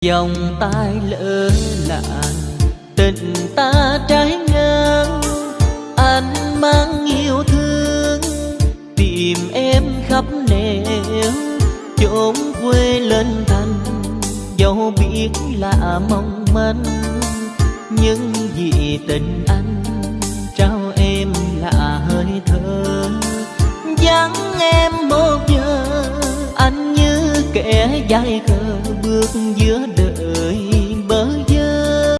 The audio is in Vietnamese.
Dòng tay lỡ làng, tình ta trái ngang. Anh mang yêu thương tìm em khắp nẻo, chốn quê lên thành dẫu biết là mong manh. Nhưng vì tình anh trao em là hơi thở, vắng em một giờ anh như kẻ dại khờ bước giữa đời.